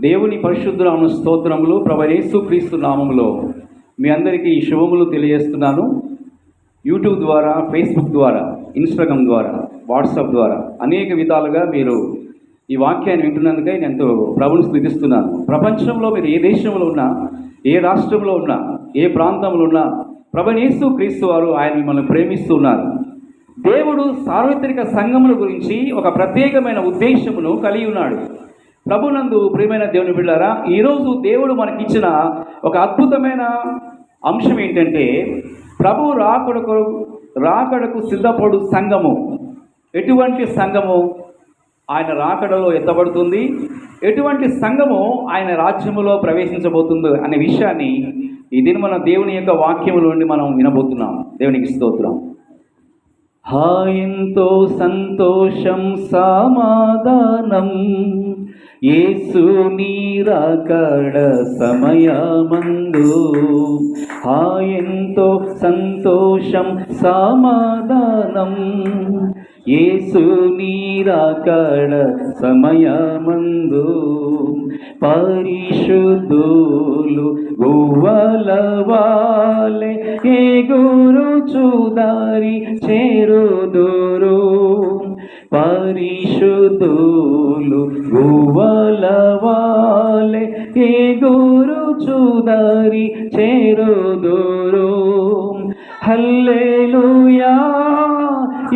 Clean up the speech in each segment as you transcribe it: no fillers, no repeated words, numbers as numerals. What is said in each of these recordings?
దేవుని పరిశుద్ధ నామ స్తోత్రములు. ప్రభు యేసుక్రీస్తు నామములో మీ అందరికీ ఈ శుభములు తెలియజేస్తున్నాను. యూట్యూబ్ ద్వారా, ఫేస్బుక్ ద్వారా, ఇన్స్టాగ్రామ్ ద్వారా, వాట్సాప్ ద్వారా అనేక విధాలుగా మీరు ఈ వాక్యాన్ని వింటున్నందుకై నేను ఎంతో ప్రభుని స్తుతిస్తున్నాను. ప్రపంచంలో మీరు ఏ దేశంలో ఉన్నా, ఏ రాష్ట్రంలో ఉన్నా, ఏ ప్రాంతంలో ఉన్నా ప్రభు యేసుక్రీస్తు వారు ఆయన మిమ్మల్ని ప్రేమిస్తున్నారు. దేవుడు సార్వత్రిక సంఘముల గురించి ఒక ప్రత్యేకమైన ఉద్దేశమును కలిగి ఉన్నాడు. ప్రభునందు ప్రియమైన దేవుని బిడ్డలారా, ఈరోజు దేవుడు మనకిచ్చిన ఒక అద్భుతమైన అంశం ఏంటంటే, ప్రభు రాకడకు సిద్ధపడు సంఘము. ఎటువంటి సంఘము ఆయన రాకడలో ఎత్తబడుతుంది, ఎటువంటి సంఘము ఆయన రాజ్యములో ప్రవేశించబోతుంది అనే విషయాన్ని ఈ దిన మన దేవుని యొక్క వాక్యముల నుండి మనం వినబోతున్నాం. దేవునికి స్తోత్రం. ఎంతో సంతోషం, సమాధానం యేసు నీ రాకడ సమయమందు. ఎంతో సంతోషం, సమాధానం యేసు నీ రాకడ సమయమందు. పరిశుద్ధులు గువ్వల వాలే ఎగురుచు దారి చేరుదురు. పరిశుద్ధులు గువ్వల వాలే ఎగురుచు దారి చేరుదురు. హల్లెలూయా,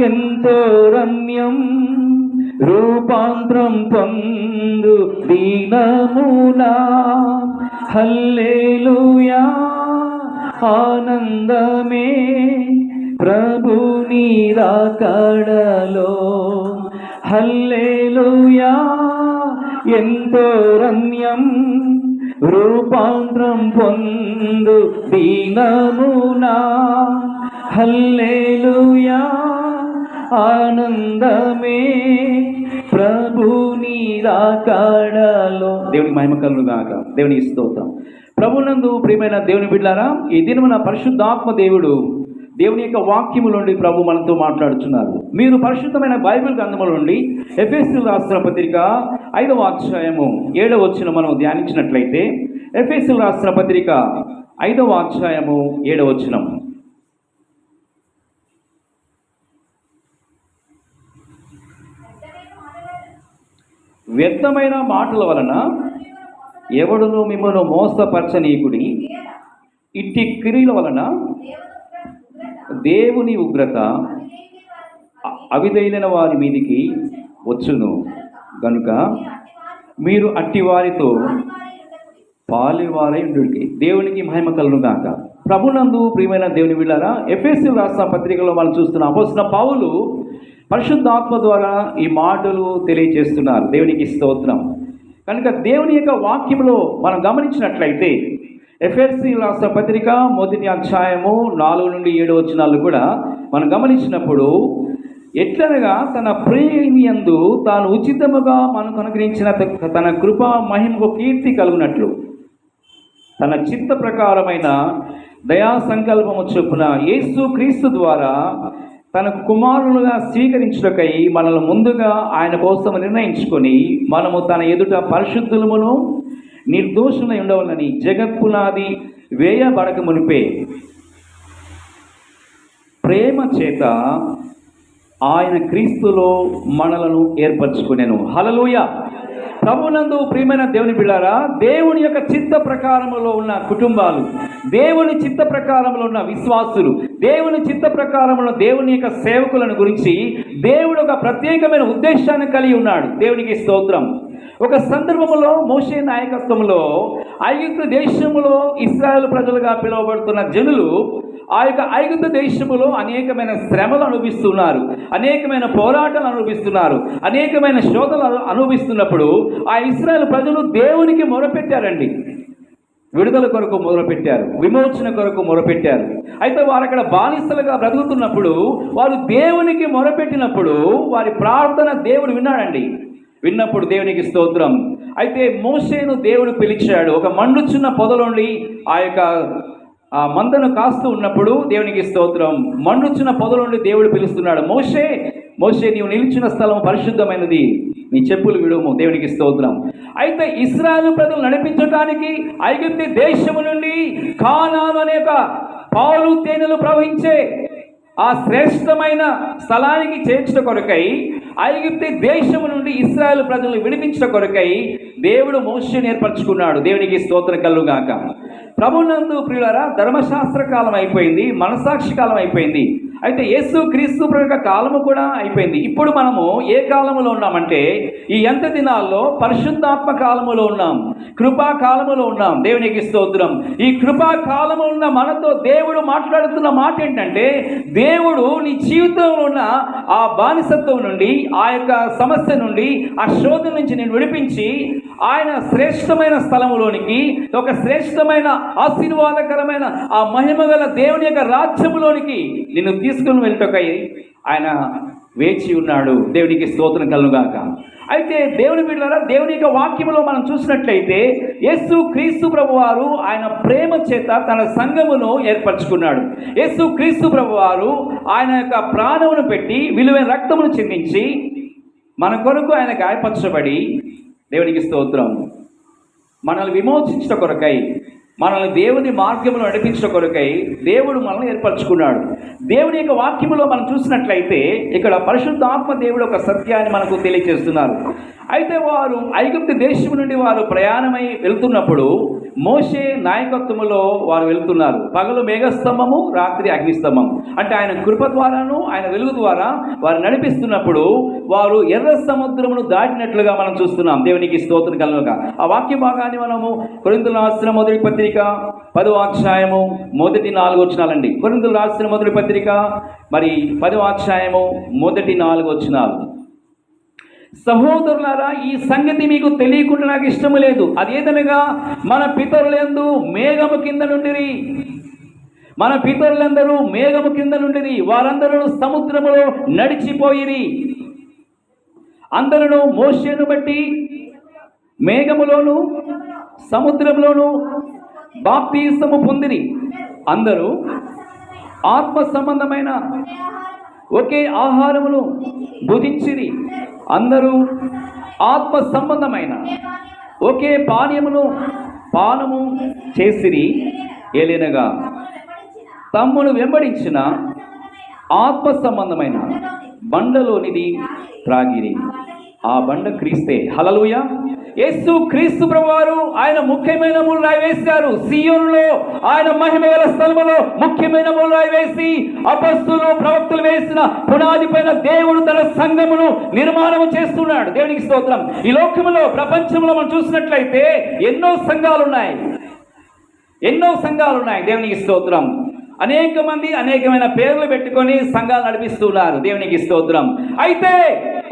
ఎంతో రమ్యం రూపాంతరం పొందు దీనములా. హల్లెలూయా, ఆనందమే ప్రభుని రాకడలో. హల్లెలూయా, ఎంతో రమ్యం రూపాంతరం పొందు దీనమునా. హల్లెలూయా, ఆనందమే ప్రభుని రాకడలో. దేవునికి మహిమ కలుగును గాక. దేవునికి స్తోత్రం. ప్రభునందు ప్రియమైన దేవుని బిడ్డలారా, ఈ దినమున పరిశుద్ధాత్మ దేవుడు దేవుని యొక్క వాక్యము నుండి ప్రభు మనతో మాట్లాడుతున్నారు. మీరు పరిశుద్ధమైన బైబిల్ గ్రంథముల నుండి ఎఫెసీయులకు రాసిన పత్రిక 5వ అధ్యాయము 7వ వచనం మనం ధ్యానించినట్లయితే, ఎఫెసీయులకు రాసిన పత్రిక 5వ అధ్యాయము 7వ వచనం. వ్యర్థమైన మాటల వలన ఎవడును మిమ్మల్ని మోసపరచనీకుడి. ఇట్టి క్రియల వలన దేవుని ఉగ్రత అవిధైన వారి మీదికి వచ్చును గనుక మీరు అట్టి వారితో పాలివారై ఉండుడి. దేవునికి మహిమ కలుగును గాక. ప్రభునందు ప్రియమైన దేవుని బిడ్డలారా, ఎఫెసీయులకు రాసిన పత్రికలో మనం చూస్తున్న అపోస్తలుడైన పౌలు పరిశుద్ధాత్మ ద్వారా ఈ మాటలు తెలియజేస్తున్నారు. దేవునికి స్తోత్రం. కనుక దేవుని యొక్క వాక్యంలో మనం గమనించినట్లయితే, ఎఫెసీయులకు రాసిన పత్రిక 1వ అధ్యాయము 4 నుండి 7 వచనాలు కూడా మనం గమనించినప్పుడు, ఎట్లనగా తన ప్రేమియందు తాను ఉచితముగా మనకు అనుగ్రహించిన తన కృప మహిమకు కీర్తి కలుగునట్లు తన చిత్త ప్రకారమైన దయా సంకల్పము చొప్పున యేసు క్రీస్తు ద్వారా తన కుమారులుగా స్వీకరించుటకై మనల్ని ముందుగా ఆయన కోసం నిర్ణయించుకొని, మనము తన ఎదుట పరిశుద్ధులమును నిర్దోషులై ఉండవాలని జగత్పునాది వేయబడక మునిపే ప్రేమ చేత ఆయన క్రీస్తులో మనలను ఏర్పరచుకునేను. హల్లెలూయా. ప్రభునందు ప్రియమైన దేవుని బిడ్డలారా, దేవుని యొక్క చిత్త ప్రకారములో ఉన్న కుటుంబాలు, దేవుని చిత్త ప్రకారంలో ఉన్న విశ్వాసులు, దేవుని చిత్త ప్రకారంలో దేవుని యొక్క సేవకులను గురించి దేవుడు ఒక ప్రత్యేకమైన ఉద్దేశాన్ని కలిగి ఉన్నాడు. దేవునికి స్తోత్రం. ఒక సందర్భంలో మోషే నాయకత్వంలో ఐగుప్తు దేశములో ఇశ్రాయేలు ప్రజలుగా పిలువబడుతున్న జనులు ఆ యొక్క ఐగుప్తు దేశములో అనేకమైన శ్రమలు అనుభవిస్తున్నారు, అనేకమైన పోరాటాలు అనుభవిస్తున్నారు, అనేకమైన శోధనలు అనుభవిస్తున్నప్పుడు ఆ ఇశ్రాయేలు ప్రజలు దేవునికి మొరపెట్టారండి. విడుదల కొరకు మొదలుపెట్టారు, విమోచన కొరకు మొరపెట్టారు. అయితే వారు అక్కడ బానిసలుగా బ్రతుకుతున్నప్పుడు వారు దేవునికి మొరపెట్టినప్పుడు వారి ప్రార్థన దేవుడు విన్నాడండి. విన్నప్పుడు దేవునికి స్తోత్రం. అయితే మోషేను దేవుడు పిలిచాడు. ఒక మండుచున్న పొదలోండి ఆ యొక్క మందను కాస్తూ ఉన్నప్పుడు దేవునికి స్తోత్రం, మండుచున్న పొదలోండి దేవుడు పిలుస్తున్నాడు, మోషే మోషే నీవు నిలిచిన స్థలం పరిశుద్ధమైనది, నీ చెప్పులు విడుము, దేవునికి స్తోత్రం. అయితే ఇశ్రాయేలు ప్రజలు నడిపించడానికి ఐగుప్తు దేశము నుండి కానాను అనే ఒక పాలు తేనెలు ప్రవహించే ఆ శ్రేష్టమైన స్థలానికి చేర్చిన కొరకై, ఐగుప్తు దేశము నుండి ఇశ్రాయేలు ప్రజలను విడిపించిన కొరకై దేవుడు మోషేని ఏర్పరచుకున్నాడు. దేవునికి స్తోత్రం కలుగుగాక. ప్రభునందు ప్రియులారా, ధర్మశాస్త్ర కాలం అయిపోయింది, మనసాక్షి కాలం అయిపోయింది. అయితే యేసు క్రీస్తు యొక్క కాలము కూడా అయిపోయింది. ఇప్పుడు మనము ఏ కాలంలో ఉన్నామంటే ఈ అంత దినాల్లో పరిశుద్ధాత్మ కాలములో ఉన్నాం, కృపా కాలములో ఉన్నాం. దేవునికి స్తోత్రం. ఈ కృపా కాలము ఉన్న మనతో దేవుడు మాట్లాడుతున్న మాట ఏంటంటే, దేవుడు నీ జీవితంలో ఉన్న ఆ బానిసత్వం నుండి, ఆ యొక్క సమస్య నుండి, ఆ శోధన నుంచి నేను విడిపించి ఆయన శ్రేష్టమైన స్థలములోనికి, ఒక శ్రేష్టమైన ఆశీర్వాదకరమైన ఆ మహిమగల దేవుని యొక్క రాజ్యములోనికి నిన్ను తీసుకుని వెళ్ళటకై ఆయన వేచి ఉన్నాడు. దేవునికి స్తోత్రం కలుగుగాక. అయితే దేవుని బిడ్డలారా, దేవుని యొక్క వాక్యములో మనం చూసినట్లయితే యేసు క్రీస్తు ప్రభువారు ఆయన ప్రేమ చేత తన సంఘమును ఏర్పరచుకున్నాడు. యేసు క్రీస్తు ప్రభువారు ఆయన యొక్క ప్రాణమును పెట్టి విలువైన రక్తమును చిందించి మన కొరకు ఆయన గాయపరచబడి, దేవునికి స్తోత్రం, మనల్ని విమోచించట కొరకై, మనల్ని దేవుని మార్గములో నడిపించడం కొరకై దేవుడు మనల్ని ఏర్పరచుకున్నాడు. దేవుని యొక్క వాక్యములో మనం చూసినట్లయితే ఇక్కడ పరిశుద్ధాత్మ దేవుడు ఒక సత్యాన్ని మనకు తెలియజేస్తున్నారు. అయితే వారు ఐగుప్తు దేశం నుండి వారు ప్రయాణమై వెళ్తున్నప్పుడు మోషే నాయకత్వములో వారు వెళ్తున్నారు. పగలు మేఘస్తంభము, రాత్రి అగ్నిస్తంభం. అంటే ఆయన కృప ద్వారాను ఆయన వెలుగు ద్వారా వారు నడిపిస్తున్నప్పుడు వారు ఎర్ర సముద్రమును దాటినట్లుగా మనం చూస్తున్నాం. దేవునికి స్తోత్రం కలుగుగా. ఆ వాక్య భాగాన్ని మనము కొరింథీయులకు రాసిన మొదటి పత్రిక 10వ అధ్యాయము మొదటి 4 వచనాలండి. కొరింథీయులకు రాసిన మొదటి పత్రిక మరి 10వ అధ్యాయము మొదటి 4 వచనాలు. సహోదరులారా, ఈ సంగతి మీకు తెలియకుండా నాకు ఇష్టము లేదు. అదేదనగా మన పితరులందు మేఘము కింద నుండిరి, మన పితరులందరూ మేఘము కింద నుండిరి, వారందరూ సముద్రములో నడిచిపోయిరి. అందరూ మోషేను బట్టి మేఘములోను సముద్రంలోను బాప్తిసము పొందిరి. అందరూ ఆత్మ సంబంధమైన ఒకే ఆహారమును భుజించిరి. అందరూ ఆత్మ సంబంధమైన ఒకే పానము చేసిరి. ఏలైనగా తమ్మును వెంబడించిన ఆత్మ సంబంధమైన బండలోనిది త్రాగిరి. ఆ బండ క్రీస్తే. హల్లెలూయా. యేసు క్రీస్తు ప్రభువారు ఆయన ముఖ్యమైన ముళ్ళరాయి వేశారు. సీయోనులో ఆయన మహిమగల స్థలములో ముఖ్యమైన ముళ్ళరాయి వేసి అపొస్తలులు ప్రవక్తలు వేసిన పునాది పైన దేవుడు తన సంఘమును నిర్మాణం చేస్తున్నాడు. దేవునికి స్తోత్రం. ఈ లోకములో, ప్రపంచంలో మనం చూసినట్లయితే ఎన్నో సంఘాలు ఉన్నాయి. దేవునికి స్తోత్రం. అనేక మంది అనేకమైన పేర్లు పెట్టుకొని సంఘాలు నడిపిస్తున్నారు. దేవునికి స్తోత్రం. అయితే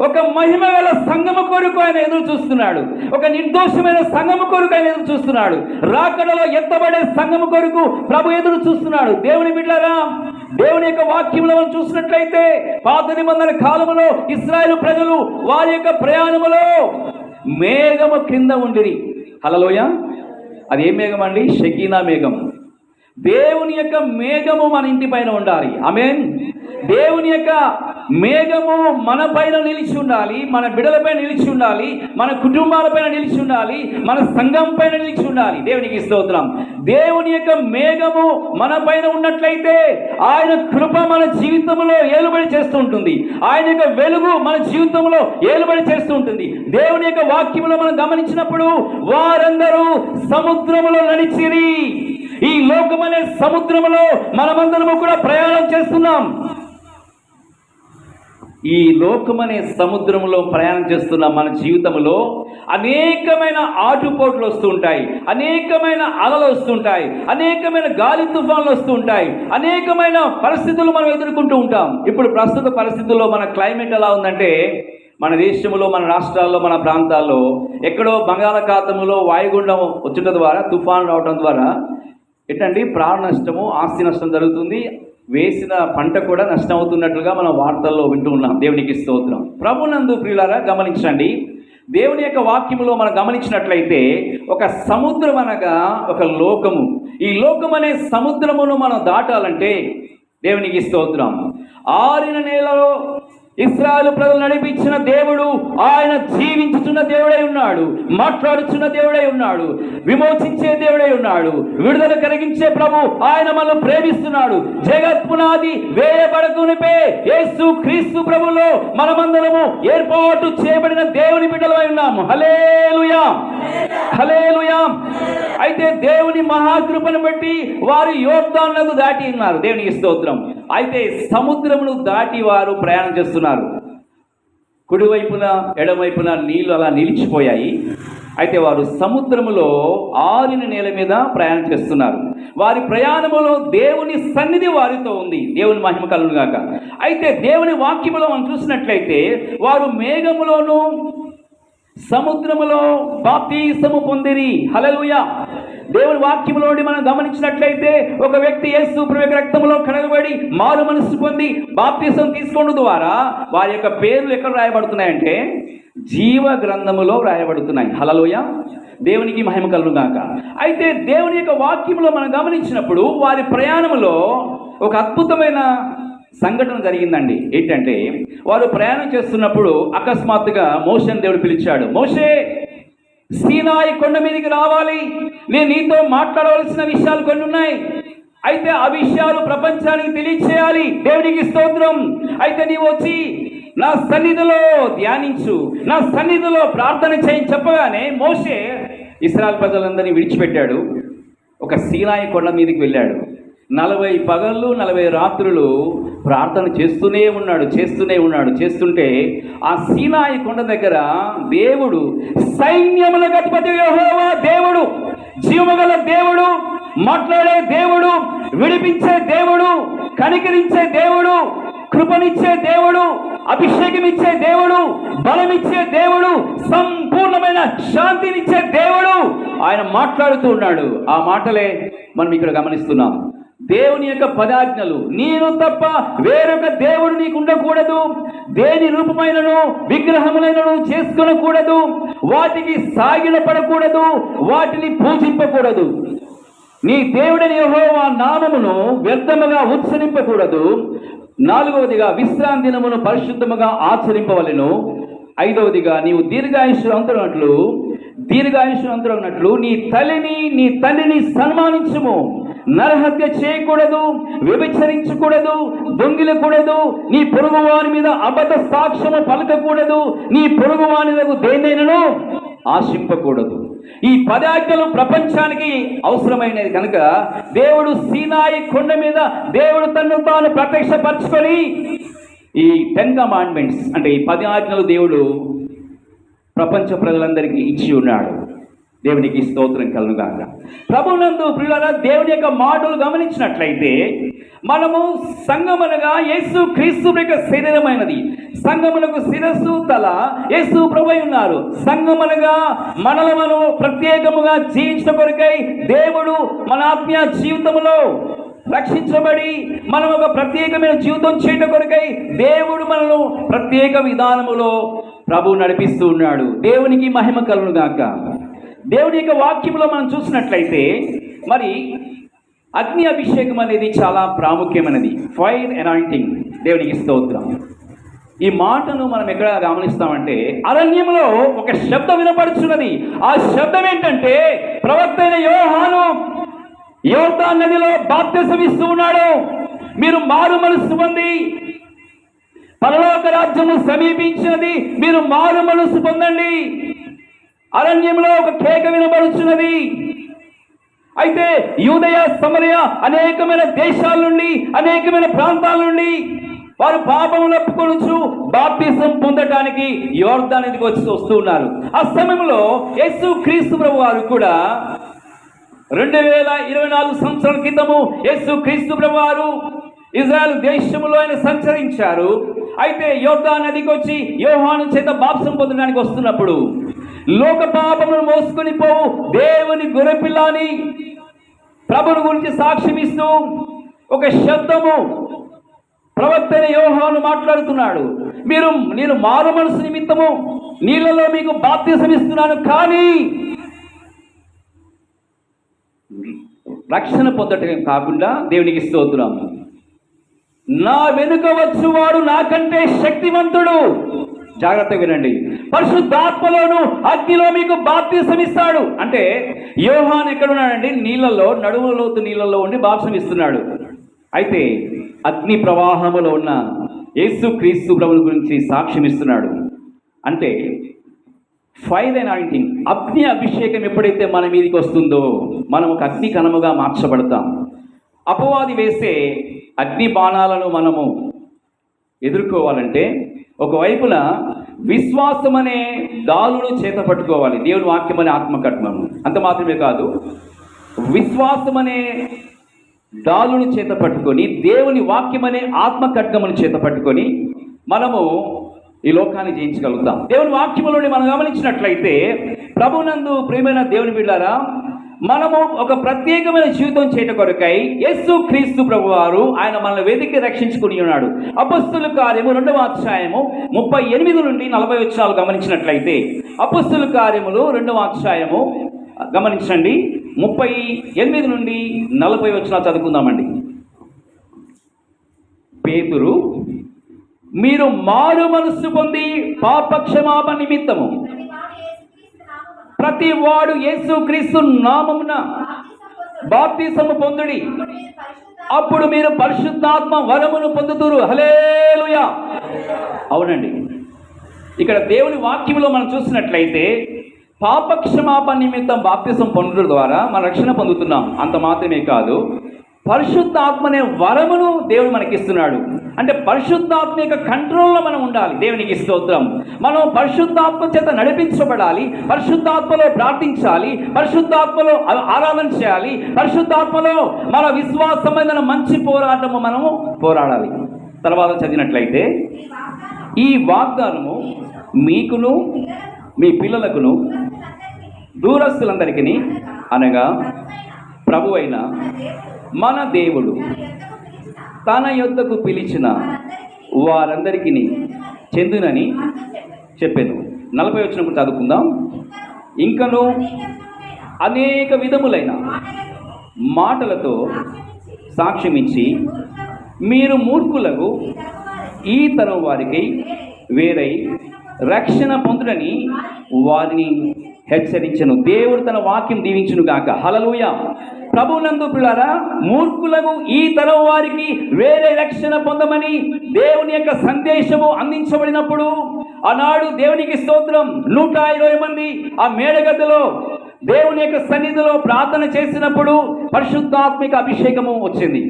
ఒక మహిమగల సంఘము కొరకు ఆయన ఎదురు చూస్తున్నాడు. ఒక నిర్దోషమైన సంఘము కొరకు ఆయన ఎదురు చూస్తున్నాడు. రాకడలో ఎత్తబడే సంఘము కొరకు ప్రభు ఎదురు చూస్తున్నాడు. దేవుని బిడ్డలారా, దేవుని యొక్క వాక్యంలో మనం చూసినట్లయితే పాత నిబంధన కాలములో ఇశ్రాయేలు ప్రజలు వారి యొక్క ప్రయాణములో మేఘము కింద ఉండిరి. హల్లెలూయా. అది ఏ మేఘం అండి? షకీనా మేఘం. దేవుని యొక్క మేఘము మన ఇంటి పైన ఉండాలి. ఆమేన్. దేవుని యొక్క మేఘము మన పైన నిలిచి ఉండాలి, మన బిడ్డలపైన నిలిచి ఉండాలి, మన కుటుంబాలపైన నిలిచి ఉండాలి, మన సంఘం పైన నిలిచి ఉండాలి. దేవునికి స్తోత్రం. దేవుని యొక్క మేఘము మన పైన ఉన్నట్లయితే ఆయన కృప మన జీవితంలో ఏలుబడి చేస్తూ ఉంటుంది. ఆయన యొక్క వెలుగు మన జీవితంలో ఏలుబడి చేస్తూ ఉంటుంది. దేవుని యొక్క వాక్యములో మనం గమనించినప్పుడు వారందరూ సముద్రములో నడిచిరి. ఈ లోకమనే సముద్రములో మనమందరము కూడా ప్రయాణం చేస్తున్నాం. ఈ లోకమనే సముద్రంలో ప్రయాణం చేస్తున్న మన జీవితంలో అనేకమైన ఆటుపోట్లు వస్తూ ఉంటాయి, అనేకమైన అలలు వస్తుంటాయి, అనేకమైన గాలి తుఫాన్లు వస్తూ ఉంటాయి, అనేకమైన పరిస్థితులు మనం ఎదుర్కొంటూ ఉంటాం. ఇప్పుడు ప్రస్తుత పరిస్థితుల్లో మన క్లైమేట్ ఎలా ఉందంటే, మన దేశంలో, మన రాష్ట్రాల్లో, మన ప్రాంతాల్లో ఎక్కడో బంగాళాఖాతంలో వాయుగుండం వచ్చటం ద్వారా, తుఫాన్ రావడం ద్వారా ఏంటండి ప్రాణ నష్టము, ఆస్తి నష్టం జరుగుతుంది. వేసిన పంట కూడా నష్టం అవుతున్నట్లుగా మనం వార్తల్లో వింటూ ఉన్నాం. దేవునికి స్తోత్రం. ప్రభునందు ప్రియులారా, గమనించండి. దేవుని యొక్క వాక్యములో మనం గమనించినట్లయితే ఒక సముద్రం అనగా ఒక లోకము. ఈ లోకం అనే సముద్రమును మనం దాటాలంటే దేవునికి స్తోత్రం, ఆరిన నేలలో ఇశ్రాయేలు ప్రజలు నడిపించిన దేవుడు ఆయన జీవించుచున్న దేవుడై ఉన్నాడు, మాట్లాడుచున్న దేవుడై ఉన్నాడు, విమోచించే దేవుడై ఉన్నాడు, విడుదల కలిగించే ప్రభు. ఆయన మనల్ని ప్రేమిస్తున్నాడు. జగత్పునాది వేయబడకునిపే యేసు క్రీస్తు ప్రభులో మనమందరము ఏర్పాటు చేయబడిన దేవుని బిడ్డలమై ఉన్నాము. హల్లెలూయా, హల్లెలూయా. అయితే దేవుని మహాకృపను బట్టి వారు యోర్దాను నది దాటి ఉన్నారు. దేవునికి స్తోత్రం. అయితే సముద్రమును దాటి వారు ప్రయాణం చేస్తున్నారు. కుడివైపున ఎడమవైపున నీళ్లు అలా నిలిచిపోయాయి. అయితే వారు సముద్రములో ఆరిన నేల మీద ప్రయాణం చేస్తున్నారు. వారి ప్రయాణములో దేవుని సన్నిధి వారితో ఉంది. దేవుని మహిమ కలుగును గాక. అయితే దేవుని వాక్యములో మనం చూసినట్లయితే వారు మేఘములోను సముద్రములో బాప్తిసము పొందిరి. హల్లెలూయా. దేవుని వాక్యములో మనం గమనించినట్లయితే ఒక వ్యక్తి యేసు ప్రభు రక్తములో కడగబడి మారు మనస్సు పొంది బాప్తిసం తీసుకోవడం ద్వారా వారి యొక్క పేర్లు ఎక్కడ రాయబడుతున్నాయంటే జీవ గ్రంథములో రాయబడుతున్నాయి. హల్లెలూయా. దేవునికి మహిమ కలుగును గాక. అయితే దేవుని యొక్క వాక్యములో మనం గమనించినప్పుడు వారి ప్రయాణములో ఒక అద్భుతమైన సంఘటన జరిగిందండి. ఏంటంటే వారు ప్రయాణం చేస్తున్నప్పుడు అకస్మాత్తుగా మోషేను దేవుడు పిలిచాడు. మోషే, సీనాయి కొండ మీదకి రావాలి, నేను నీతో మాట్లాడవలసిన విషయాలు కొన్ని ఉన్నాయి. అయితే ఆ విషయాలు ప్రపంచానికి తెలియచేయాలి. దేవునికి స్తోత్రం. అయితే నీవు వచ్చి నా సన్నిధిలో ధ్యానించు, నా సన్నిధిలో ప్రార్థన చేయని చెప్పగానే మోషే ఇశ్రాయేలు ప్రజలందరినీ విడిచిపెట్టాడు. ఒక సీనాయి కొండ మీదకి వెళ్ళాడు. 40 పగళ్ళు 40 రాత్రులు ప్రార్థన చేస్తూనే ఉన్నాడు. చేస్తుంటే ఆ సీనాయి కొండ దగ్గర దేవుడు, సైన్యములకు అధిపతి యెహోవా దేవుడు, జీవముగల దేవుడు, మాట్లాడే దేవుడు, విడిపించే దేవుడు, కనికరించే దేవుడు, కృపనిచ్చే దేవుడు, అభిషేకమిచ్చే దేవుడు, బలమిచ్చే దేవుడు, సంపూర్ణమైన శాంతినిచ్చే దేవుడు ఆయన మాట్లాడుతూ ఉన్నాడు. ఆ మాటలే మనం ఇక్కడ గమనిస్తున్నాం. దేవుని యొక్క పదాజ్ఞలు, నేను తప్ప వేరొక దేవుడు నీకు ఉండకూడదు, దేని రూపమైనను విగ్రహములైనను చేసుకొనకూడదు, వాటికి సాగిలపడకూడదు, వాటిని పూజింపకూడదు, నీ దేవుడని యెహోవా నామమును వ్యర్థముగా ఉచ్చరింపకూడదు, 4వదిగా విశ్రాంతి దినమును పరిశుద్ధముగా ఆచరింపవలెను, 5వదిగా నీవు దీర్ఘాయుష్యంతున్నట్లు నీ తల్లిని నీ తండ్రిని సన్మానించుము, నరహత్య చేయకూడదు, వ్యభిచరించకూడదు, దొంగిలకూడదు, నీ పొరుగు వారి మీద అబద్ధ సాక్ష్యము పలకకూడదు, నీ పొరుగు వారిలకు దేన్నైనను ఆశింపకూడదు. ఈ 10 ఆజ్ఞలు ప్రపంచానికి అవసరమైనది కనుక దేవుడు సీనాయి కొండ మీద దేవుడు తనను తాను ప్రత్యక్షపరచుకొని ఈ 10 కమాండ్మెంట్స్ అంటే ఈ 10 ఆజ్ఞలు దేవుడు ప్రపంచ ప్రజలందరికీ ఇచ్చి ఉన్నాడు. దేవునికి స్తోత్రం కలుగును గాక. ప్రభువునందు ప్రియులారా, దేవుని యొక్క మాటలు గమనించినట్లయితే మనము సంఘమునగా యేసు క్రీస్తు యొక్క శరీరమైనది. సంఘమునకు శిరస్సు తల యేసు ప్రభువై ఉన్నారు. సంఘమునగా మనలను ప్రత్యేకముగా జీవించడం కొరకై దేవుడు మన ఆత్మీయ జీవితంలో రక్షించబడి మనం ఒక ప్రత్యేకమైన జీవితం చేయడం కొరకై దేవుడు మనను ప్రత్యేక విధానములో ప్రభు నడిపిస్తూ ఉన్నాడు. దేవునికి మహిమ కలుగును గాక. దేవుని యొక్క వాక్యంలో మనం చూసినట్లయితే మరి అగ్ని అభిషేకం అనేది చాలా ప్రాముఖ్యమైనది. Fire anointing. దేవునికి స్తోత్రం. ఈ మాటను మనం ఎక్కడ గమనిస్తామంటే అరణ్యంలో ఒక శబ్దం వినపడుచున్నది. ఆ శబ్దం ఏంటంటే ప్రవక్త అయిన యోహాను యోర్దాను నదిలో బాప్తిసం ఇస్తూ ఉన్నాడు. మీరు మారు మనస్సు పొంది, పరలోక రాజ్యము సమీపించినది, మీరు మారు మనస్సు పొందండి. అరణ్యంలో ఒక కేక వినబడుచున్నది. అయితే యూదయ సమరయ అనేకమైన దేశాల నుండి అనేకమైన ప్రాంతాల నుండి వారు పాపములు ఒప్పుకొనుచు బాప్తిసం పొందటానికి యోర్దాను నదికి వస్తూ ఉన్నారు. ఆ సమయంలో యేసు క్రీస్తు ప్రభు వారు కూడా 2024 సంవత్సరాల క్రితము యేసు క్రీస్తు ప్రభు వారు ఇజ్రాయెల్ దేశములో ఆయన సంచరించారు. అయితే యోర్దాను నదికి వచ్చి యోహాను చేత బాప్తిసం పొందడానికి వస్తున్నప్పుడు లోక పాపమును మోసుకొని పోవు దేవుని గొర్రెపిల్లని ప్రభుని గురించి సాక్ష్యం ఇస్తూ ఒక శబ్దము ప్రవక్త అయిన యోహాను మాట్లాడుతున్నాడు. నేను మారు మనసు నిమిత్తము నీళ్ళలో మీకు బాప్తిసం ఇస్తున్నాను, కానీ రక్షణ పొందటం కాకుండా దేవునికి స్తోత్రం నా వెనుక వచ్చువాడు నాకంటే శక్తివంతుడు. జాగ్రత్తగా వినండి. పరిశుద్ధాత్మలోను అగ్నిలో మీకు బాప్తిసం ఇస్తాడు. అంటే యోహాను ఎక్కడున్నాడండి? నీళ్ళల్లో, నడుముల లోతు నీళ్ళల్లో ఉండి బాప్తిసం ఇస్తున్నాడు. అయితే అగ్ని ప్రవాహములో ఉన్న యేసు క్రీస్తు ప్రభువుల గురించి సాక్ష్యం ఇస్తున్నాడు. అంటే ఫైర్ అనాయింటింగ్, అగ్ని అభిషేకం ఎప్పుడైతే మన మీదకి వస్తుందో మనం ఒక అగ్ని కణముగా మార్చబడతాం. అపవాది వేసే అగ్ని బాణాలను మనము ఎదుర్కోవాలంటే ఒకవైపున విశ్వాసం అనే దాలును చేత పట్టుకోవాలి, దేవుని వాక్యం అనే ఆత్మకట్మము. అంత మాత్రమే కాదు, విశ్వాసం అనే దాలును చేత పట్టుకొని దేవుని వాక్యం అనే ఆత్మకట్మమును చేత పట్టుకొని మనము ఈ లోకాన్ని జయించగలుగుతాం. దేవుని వాక్యములోని మనం గమనించినట్లయితే, ప్రభునందు ప్రియమైన దేవుని బిడ్డలారా, మనము ఒక ప్రత్యేకమైన జీవితం చేయట కొరకై యేసు క్రీస్తు ప్రభువారు ఆయన మనల్ని వెతికి రక్షించుకుని ఉన్నాడు. అపొస్తలుల కార్యము 2వ అధ్యాయము 38 నుండి 40 వచనాలు గమనించినట్లయితే, అపొస్తలుల కార్యములు 2వ అధ్యాయము గమనించండి, 38 నుండి 40 వచనాలు చదువుకుందామండి. పేతురు, మీరు మారు మనస్సు పొంది పాపక్షమాపణ నిమిత్తము ప్రతి వాడు యేసు క్రీస్తు నామమున బాప్తిసము పొందుడి, అప్పుడు మీరు పరిశుద్ధాత్మ వరమును పొందుతురు. హల్లెలూయా. అవునండి, ఇక్కడ దేవుని వాక్యంలో మనం చూసినట్లయితే పాపక్షమాపణ నిమిత్తం బాప్తిసం పొందడం ద్వారా మన రక్షణ పొందుతున్నాం. అంత మాత్రమే కాదు, పరిశుద్ధాత్మ అనే వరమును దేవుడు మనకిస్తున్నాడు. అంటే పరిశుద్ధాత్మ యొక్క కంట్రోల్లో మనం ఉండాలి. దేవునికి స్తోత్రం. మనం పరిశుద్ధాత్మ చేత నడిపించబడాలి, పరిశుద్ధాత్మలో ప్రార్థించాలి, పరిశుద్ధాత్మలో ఆరాధన చేయాలి, పరిశుద్ధాత్మలో మన విశ్వాసమైన మంచి పోరాటము మనము పోరాడాలి. తర్వాత చదివినట్లయితే, ఈ వాగ్దానము మీకును మీ పిల్లలకును దూరస్తులందరికీ, అనగా ప్రభు అయిన మన దేవుడు తన యొద్దకు పిలిచిన వారందరికీ చెందునని చెప్పాను. 40 వచనం చదువుకుందాం. ఇంకను అనేక విధములైన మాటలతో సాక్ష్యమిచ్చి మీరు మూర్ఖులకు ఈ తరం వారికి వేరై రక్షణ పొందుడని వారిని హెచ్చరించను. దేవుడు తన వాక్యం దీవించును గాక. హల్లెలూయా. ప్రభువునందు పిల్లారా, మూర్ఖులకు ఈ తరం వారికి వేరే రక్షణ పొందమని దేవుని యొక్క సందేశము అందించబడినప్పుడు, ఆనాడు దేవునికి స్తోత్రం 120 మంది ఆ మేడగదిలో దేవుని యొక్క సన్నిధిలో ప్రార్థన చేసినప్పుడు పరిశుద్ధాత్మిక అభిషేకము వచ్చింది.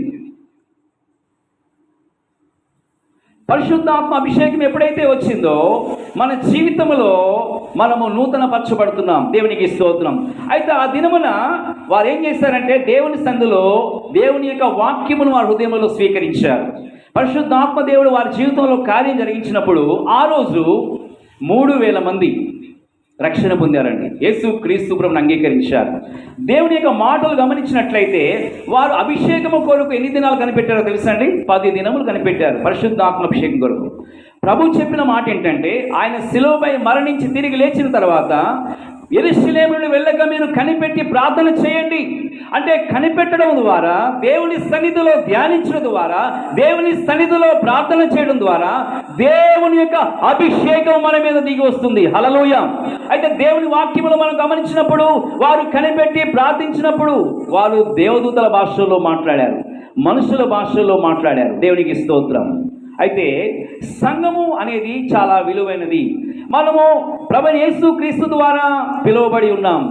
పరిశుద్ధాత్మ అభిషేకం ఎప్పుడైతే వచ్చిందో మన జీవితంలో మనము నూతన పరచబడుతున్నాం. దేవునికి స్తోత్రం. అయితే ఆ దినమున వారు ఏం చేశారంటే దేవుని సందులో దేవుని యొక్క వాక్యమును వారి హృదయంలో స్వీకరించారు. పరిశుద్ధాత్మ దేవుడు వారి జీవితంలో కార్యం జరిగించినప్పుడు ఆ రోజు 3000 మంది రక్షణ పొందారండి. యేసు క్రీస్తు ప్రభువుని అంగీకరించారు. దేవుని యొక్క మాటలు గమనించినట్లయితే వారు అభిషేకము కొరకు ఎన్ని దినాలు కనిపెట్టారో తెలుసా అండి? 10 దినములు కనిపెట్టారు పరిశుద్ధాత్మ అభిషేకం కొరకు. ప్రభు చెప్పిన మాట ఏంటంటే, ఆయన శిలువపై మరణించి తిరిగి లేచిన తర్వాత యెరూషలేము నుండి వెళ్ళక మీరు కనిపెట్టి ప్రార్థన చేయండి. అంటే కనిపెట్టడం ద్వారా, దేవుని సన్నిధిలో ధ్యానించడం ద్వారా, దేవుని సన్నిధిలో ప్రార్థన చేయడం ద్వారా దేవుని యొక్క అభిషేకం మన మీద దిగి వస్తుంది. హల్లెలూయా. అయితే దేవుని వాక్యములు మనం గమనించినప్పుడు వారు కనిపెట్టి ప్రార్థించినప్పుడు వారు దేవదూతల భాషలో మాట్లాడారు, మనుషుల భాషలో మాట్లాడారు. దేవునికి స్తోత్రం. అయితే సంఘము అనేది చాలా విలువైనది. మనము ప్రభువైన యేసు క్రీస్తు ద్వారా పిలువబడి ఉన్నాం.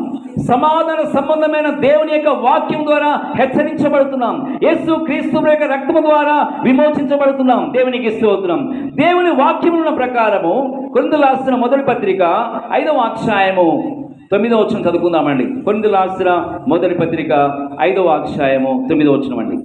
సమాధాన సంబంధమైన దేవుని యొక్క వాక్యం ద్వారా హెచ్చరించబడుతున్నాం. యేసు క్రీస్తు యొక్క రక్తము ద్వారా విమోచించబడుతున్నాం. దేవునికి స్తోత్రం. దేవుని వాక్యముల ప్రకారము కొరింథీయులకు రాసిన మొదటి పత్రిక 5వ అధ్యాయము 9వ వచనం చదువుకుందామండి. కొరింథీయులకు రాసిన మొదటి పత్రిక 5వ అధ్యాయము 9వ వచనం అండి.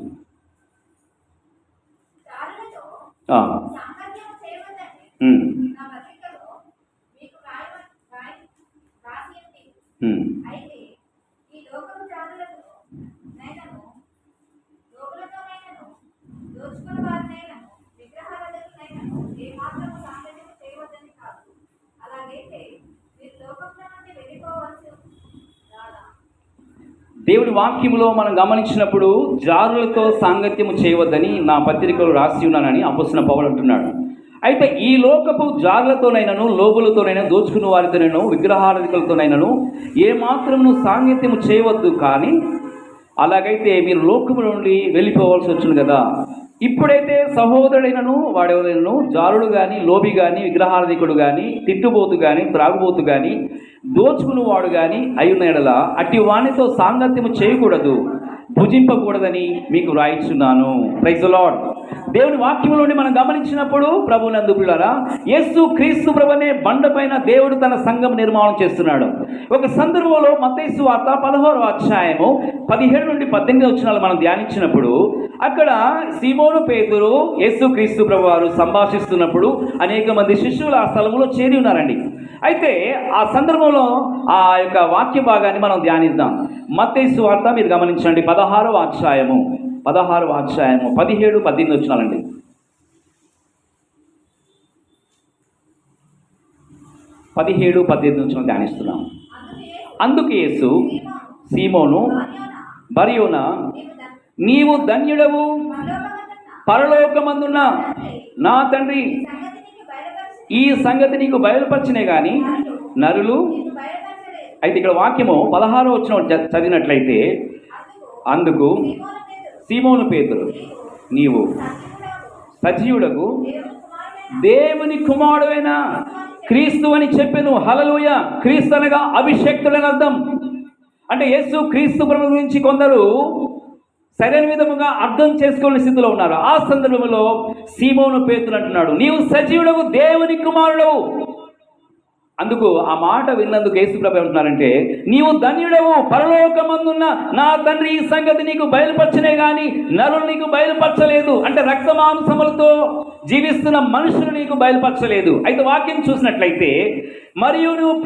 దేవుని వాక్యములో మనం గమనించినప్పుడు జారులతో సాంగత్యము చేయవద్దని నా పత్రికలో రాసి ఉన్నానని అపొస్తలుడైన పౌలు అంటున్నాడు. అయితే ఈ లోకపు జారులతోనైనను, లోబులతోనైనా, దోచుకున్న వారితోనైనా, విగ్రహారాధికులతోనైనను ఏమాత్రము సాంగత్యము చేయవద్దు. కానీ అలాగైతే మీరు లోకము నుండి వెళ్ళిపోవాల్సి వచ్చింది కదా. ఇప్పుడైతే సహోదరుడైనను వాడెవరైనను జారుడు కానీ, లోబి కానీ, విగ్రహారాధికుడు కానీ, తిట్టుబోతు కానీ, త్రాగుబోతు కానీ, దోచుకున్నవాడు కానీ అయ్యున్న యెడల అట్టి వానితో సాంగత్యము చేయకూడదు, భుజింపకూడదని మీకు రాయిచున్నాను. Praise the lord. దేవుని వాక్యంలోని మనం గమనించినప్పుడు ప్రభువునందు పిల్లరా, యేసు క్రీస్తు ప్రభువనే బండపైన దేవుడు తన సంఘం నిర్మాణం చేస్తున్నాడు. ఒక సందర్భంలో మత్తయి సువార్త 16వ అధ్యాయము 17 నుండి 18 వచనాలు మనం ధ్యానించినప్పుడు అక్కడ సీమోను పేతురు యేసు క్రీస్తు ప్రభువారు సంభాషిస్తున్నప్పుడు అనేక మంది శిష్యులు ఆ స్థలంలో చేరి ఉన్నారండి. అయితే ఆ సందర్భంలో ఆ యొక్క వాక్య భాగాన్ని మనం ధ్యానిద్దాం. మత్తయి సువార్త మీరు గమనించండి, 16వ అధ్యాయము 17, 18 వచనాలండి. 17, 18 వచనం ధ్యానిస్తున్నాం. అందుకు యేసు సీమోను బర్యోనా, నీవు ధన్యుడవు, పరలోకమందున్న నా తండ్రి ఈ సంగతి నీకు బయలుపరచనే కానీ నరులు. అయితే ఇక్కడ వాక్యము 16వ వచనం చదివినట్లయితే, అందుకు సీమోను పేతురు, నీవు సజీవుడకు దేవుని కుమారుడైన క్రీస్తు అని చెప్పెను. హల్లెలూయా. క్రీస్తు అనగా అభిషేక్తుడని అర్థం. అంటే యేసు క్రీస్తు ప్రభు గురించి కొందరు సరైన విధముగా అర్థం చేసుకునే స్థితిలో ఉన్నారు. ఆ సందర్భంలో సీమోను పేతురు అంటున్నాడు, నీవు సజీవుడకు దేవుని కుమారుడవు. అందుకు ఆ మాట విన్నందుకు యేసు ప్రభు అంటున్నారంటే, నీవు ధన్యుడవు, పరలోకమందున్న నా తండ్రి ఈ సంగతి నీకు బయలుపరచనే కానీ నరులు నీకు బయలుపరచలేదు. అంటే రక్తమాంసములతో జీవిస్తున్న మనుషులు నీకు బయలుపరచలేదు. అయితే వాక్యం చూసినట్లయితే, మరియు నువ్వు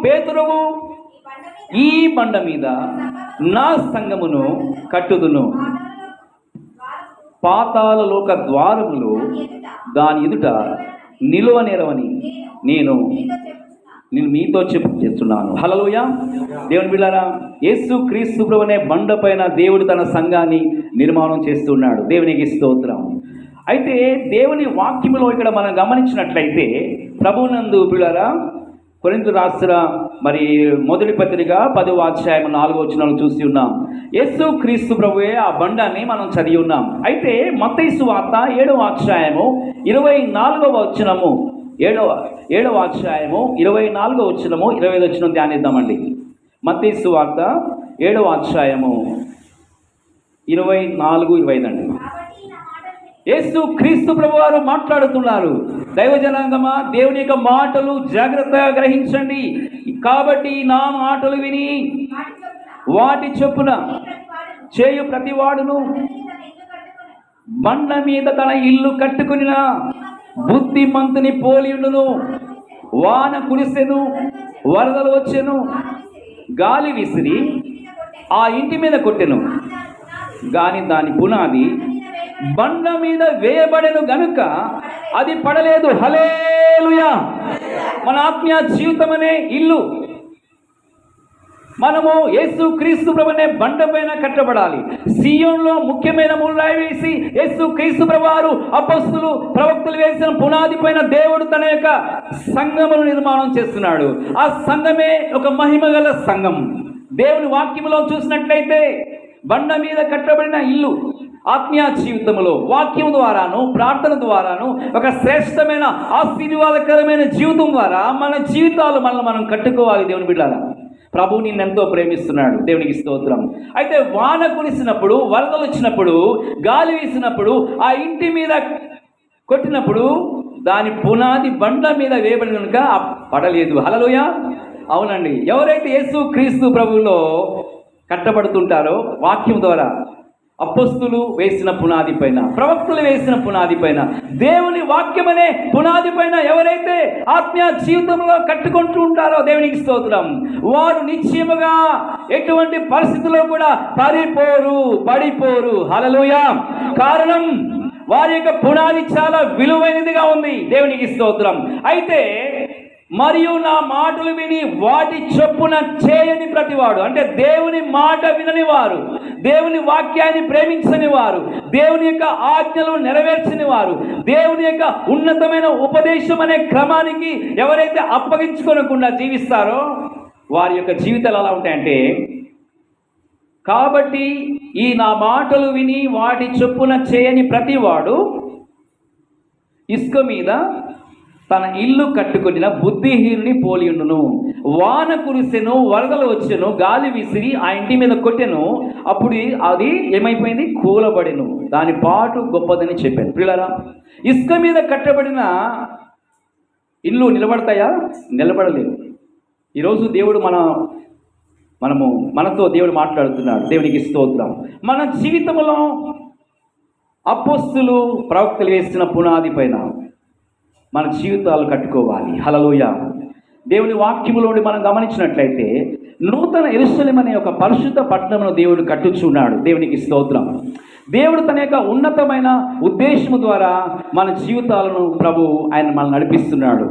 పేతురువు ఈ బండ మీద నా సంఘమును కట్టుదును, పాతాళ లోక ద్వారములు దాని ఎదుట నిలువనేరవని నేను మీతో చెప్తున్నాను. హల్లెలూయా. దేవుని బిడ్డలారా, యేసు క్రీస్తు ప్రభువనే బండపైన దేవుడు తన సంఘాన్ని నిర్మాణం చేస్తున్నాడు. దేవునికి స్తోత్రం. అయితే దేవుని వాక్యములో ఇక్కడ మనం గమనించినట్లయితే ప్రభువునందు బిడ్డలారా, కొరింథీయులకు రాసిన మరి మొదటి పత్రిక 10వ అధ్యాయం 4వ వచనాలు చూసి ఉన్నాం. యేసు క్రీస్తు ప్రభువే ఆ బండాన్ని మనం చదివి ఉన్నాం. అయితే మత్తయి సువార్త 7వ అధ్యాయము 24వ వచనము 7వ అధ్యాయము 24వ వచనము 25వ వచనం ధ్యానిద్దామండి. మత్తయి సువార్త 7వ అధ్యాయము 24, 25 అండి. యేసు క్రీస్తు ప్రభువారు మాట్లాడుతున్నారు. దైవ జనాంగమా, దేవుని యొక్క మాటలు జాగ్రత్తగా గ్రహించండి. కాబట్టి నా మాటలు విని వాటి చొప్పున చేయు ప్రతివాడును బండ మీద తన ఇల్లు కట్టుకునిన బుద్ధిమంతుని పోలియుండును. వాన కురిసెను, వరదలు వచ్చెను, గాలి విసిరి ఆ ఇంటి మీద కొట్టెను, గాని దాని పునాది బండ మీద వేయబడెను గనుక అది పడలేదు. హల్లెలూయా. మన ఆత్మీయ జీవితం అనే ఇల్లు మనము యేసు క్రీస్తు ప్రభువనే బండ పైన కట్టబడాలి. సీయోనులో ముఖ్యమైన మూలరాయి వేసి యేసు క్రీస్తు ప్రభువారు అపొస్తలులు ప్రవక్తలు వేసిన పునాది పైన దేవుడు తన యొక్క సంఘమును నిర్మాణం చేస్తున్నాడు. ఆ సంఘమే ఒక మహిమగల సంఘం. దేవుని వాక్యములో చూసినట్లయితే బండ మీద కట్టబడిన ఇల్లు ఆత్మీయ జీవితంలో వాక్యం ద్వారాను, ప్రార్థన ద్వారాను, ఒక శ్రేష్టమైన ఆశీర్వాదకరమైన జీవితం ద్వారా మన జీవితాలు మనం కట్టుకోవాలి. దేవుని బిడ్డలారా, ప్రభు నిన్నెంతో ప్రేమిస్తున్నాడు. దేవునికి స్తోత్రం. అయితే వాన కురిసినప్పుడు, వరదలు వచ్చినప్పుడు, గాలి వీసినప్పుడు ఆ ఇంటి మీద కొట్టినప్పుడు దాని పునాది బండ మీద వేయబడి కనుక పడలేదు. హల్లెలూయా. అవునండి. ఎవరైతే యేసు క్రీస్తు ప్రభువులో కట్టబడుతుంటారో వాక్యం ద్వారా, అపొస్తలులు వేసిన పునాది పైన, ప్రవక్తలు వేసిన పునాది పైన, దేవుని వాక్యమనే పునాది పైన ఎవరైతే ఆత్మీయ జీవితంలో కట్టుకుంటూ ఉంటారో దేవునికి స్తోత్రం, వారు నిశ్చయముగా ఎటువంటి పరిస్థితుల్లో కూడా పడిపోరు. హల్లెలూయా. కారణం వారి యొక్క పునాది చాలా విలువైనదిగా ఉంది. దేవునికి స్తోత్రం. అయితే మరియు నా మాటలు విని వాటి చొప్పున చేయని ప్రతివాడు, అంటే దేవుని మాట వినని వారు, దేవుని వాక్యాన్ని ప్రేమించని వారు, దేవుని యొక్క ఆజ్ఞలు నెరవేర్చని వారు, దేవుని యొక్క ఉన్నతమైన ఉపదేశం అనే క్రమానికి ఎవరైతే అప్పగించుకోనకుండా జీవిస్తారో వారి యొక్క జీవితాలు ఎలా ఉంటాయంటే, కాబట్టి ఈ నా మాటలు విని వాటి చొప్పున చేయని ప్రతివాడు ఇసుక మీద తన ఇల్లు కట్టుకొనిన బుద్ధిహీనుని పోలియుండును. వాన కురిసెను, వరదలు వచ్చెను, గాలి విసిరి ఆ ఇంటి మీద కొట్టెను, అప్పుడు అది ఏమైపోయింది? కూలబడెను, దాని పాటు గొప్పదని చెప్పాను. పిల్లరా, ఇసుక మీద కట్టబడిన ఇల్లు నిలబడతాయా? నిలబడలేవు. ఈరోజు దేవుడు మనతో దేవుడు మాట్లాడుతున్నాడు. దేవునికి స్తోత్రం. మన జీవితంలో అపోస్తులు ప్రవక్తలు వేసిన పునాది పైన మన జీవితాలు కట్టుకోవాలి. హల్లెలూయా. దేవుని వాక్యములోని మనం గమనించినట్లయితే నూతన యెరూషలేము అనే ఒక పరిశుద్ధ పట్టణమును దేవుడు కట్టుచున్నాడు. దేవునికి స్తోత్రం. దేవుడు తన యొక్క ఉన్నతమైన ఉద్దేశము ద్వారా మన జీవితాలను ఆయన మనల్ని నడిపిస్తున్నాడు.